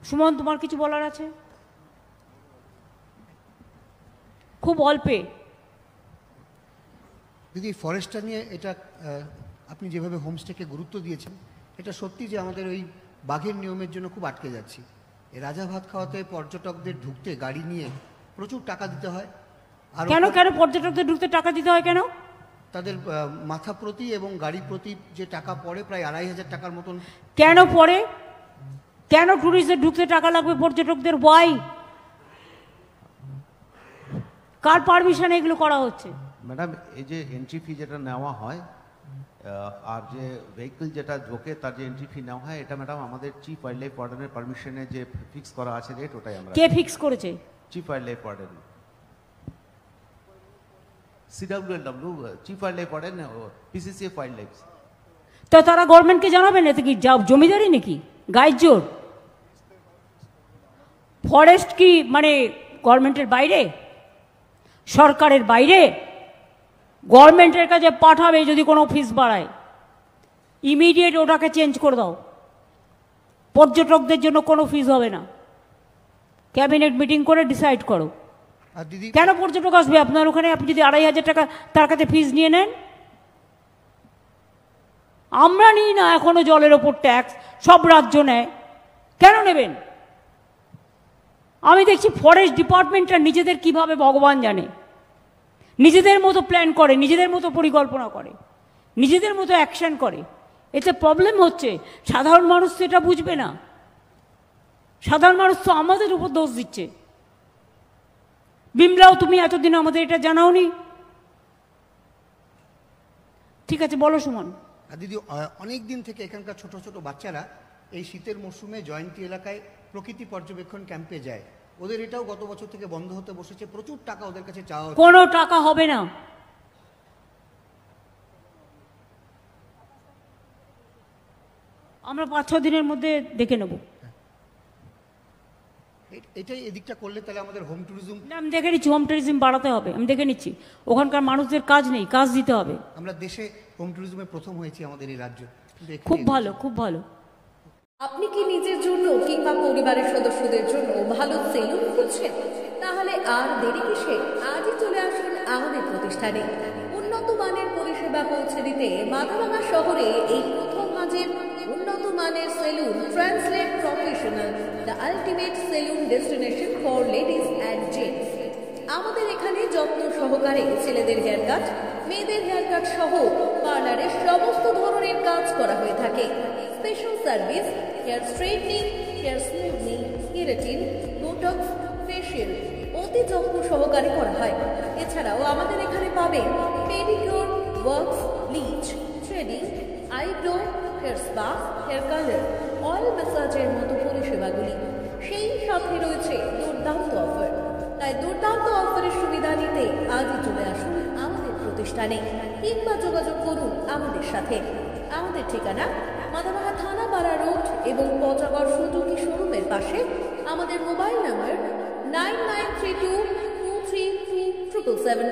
সুমন, তোমার কিছু বলার আছে? খুব অল্পে। দিদি, ফরেস্টটা নিয়ে এটা আপনি যেভাবে হোমস্টেকে গুরুত্ব দিয়েছেন, এটা সত্যি যে আমাদের ওই বাঘের নিয়মের জন্য খুব আটকে যাচ্ছি। এই রাজা ভাত খাওয়াতে পর্যটকদের ঢুকতে গাড়ি নিয়ে প্রচুর টাকা দিতে হয়। আর কেন কেন পর্যটকদের ঢুকতে টাকা দিতে হয় কেন? তাদের মাথা প্রতি এবং গাড়ি প্রতি যে টাকা পড়ে প্রায় 2500 টাকার মতন। কেন পড়ে? কেন ট্যুরিস্টদের ঢুকতে টাকা লাগবে পর্যটকদের? ওয়াই? কার পারমিশনে এগুলো করা হচ্ছে? ম্যাডাম, এই যে এন্ট্রি ফি যেটা নেওয়া হয় আর যে ভেহিকল যেটা ঢোকে তার যে এন্ট্রি ফি নেওয়া হয়, এটা ম্যাডাম আমাদের চিফ ওয়াইল্ড লাইফ ওয়ার্ডেনের পারমিশনে যে ফিক্স করা আছে রেট, ওটাই আমরা। কে ফিক্স করেছে? Chief wild life warden, CWLW, chief wild life warden, PCCF wild life. তো তারা গভর্নমেন্টকে জানাবেন? এতে কি জমিদারি নাকি, গায়ের জোর? ফরেস্ট কি মানে গভর্নমেন্টের বাইরে, সরকারের বাইরে? গভর্নমেন্টের কাছে পাঠাবে যদি কোনো ফিস বাড়ায়, ইমিডিয়েট ওটাকে চেঞ্জ করে দাও। পর্যটকদের জন্য কোনো ফিস হবে না, ক্যাবিনেট মিটিং করে ডিসাইড করো। আর দিদি, কেন পর্যটক আসবে আপনার ওখানে? আপনি যদি 2500 টাকা তার কাছে ফিস নিয়ে নেন। আমরা নিই না এখনো জলের ওপর ট্যাক্স, সব রাজ্য নেয়, কেন নেবেন? আমি দেখছি ফরেস্ট ডিপার্টমেন্টটা নিজেদের কিভাবে ভগবান জানে, নিজেদের মতো প্ল্যান করে, নিজেদের মতো পরিকল্পনা করে, নিজেদের মতো অ্যাকশন করে। এতে প্রবলেম হচ্ছে। সাধারণ মানুষ তো এটা বুঝবে না। সাধারণ মানুষ তো আমাদের উপর দোষ দিচ্ছে। বিমলাও, তুমি এতদিন আমাদের এটা জানাওনি। ঠিক আছে, বলো সুমন। আর দিদি, অনেক দিন থেকে এখানকার ছোট ছোট বাচ্চারা এই শীতের মরশুমে জয়ন্তী এলাকায় প্রকৃতি পর্যবেক্ষণ ক্যাম্পে যায়। ওদের এটাও গত বছর থেকে বন্ধ হতে বসেছে। প্রচুর টাকা ওদের কাছে চাওয়া হচ্ছে। কোনো টাকা হবে না। আমরা 5-6 দিনের মধ্যে দেখে নেব। এটাই এদিকটা করলে তাহলে আমাদের হোম ট্যুরিজম। আমি দেখে নিচ্ছি, হোম ট্যুরিজম বাড়াতে হবে। আমি দেখে নিচ্ছি, ওখানকার মানুষদের কাজ নেই, কাজ দিতে হবে। আমরা দেশে হোম ট্যুরিজমে প্রথম হয়েছি আমাদের এই রাজ্য। খুব ভালো, খুব ভালো। আপনি কি নিজের জন্য কিংবা পরিবারের সদস্যদের জন্য ভালো সেলুন খুঁজছেন? তাহলে আর দেরি কিসে? আজই চলে আসুন আমাদের প্রতিষ্ঠানে। উন্নত মানের পরিষেবা পৌঁছে দিতে মাথাভাঙা শহরে এই প্রথম হাজির উন্নত মানের salon translate professional, the ultimate salon destination for ladies and gents. আমাদের এখানে যত্ন সহকারে ছেলেদের হেয়ার কাট, মেয়েদের হেয়ার কাট সহ পার্লারের সমস্ত ধরনের কাজ করা হয়ে থাকে। Special service, hair straightening, hair smoothening, keratin, botox, facial অতি যত্ন সহকারে করা হয়। এছাড়াও আমাদের এখানে পাবেন pedicure, wax, bleach, threading, eyebrow, hair spa, hair colour, oil ম্যাসাজের মতো পরিষেবাগুলি। সেই সাথে রয়েছে দুর্দান্ত অফার। তাই দুর্দান্ত অফারের সুবিধা নিতে আজই চলে আসুন আমাদের প্রতিষ্ঠানে কিংবা যোগাযোগ করুন আমাদের সাথে। আমাদের ঠিকানা মাথাভাঙা থানাপাড়া রোড এবং পচাগড় সুজুকি শোরুমের পাশে। আমাদের মোবাইল নম্বর 9932232777।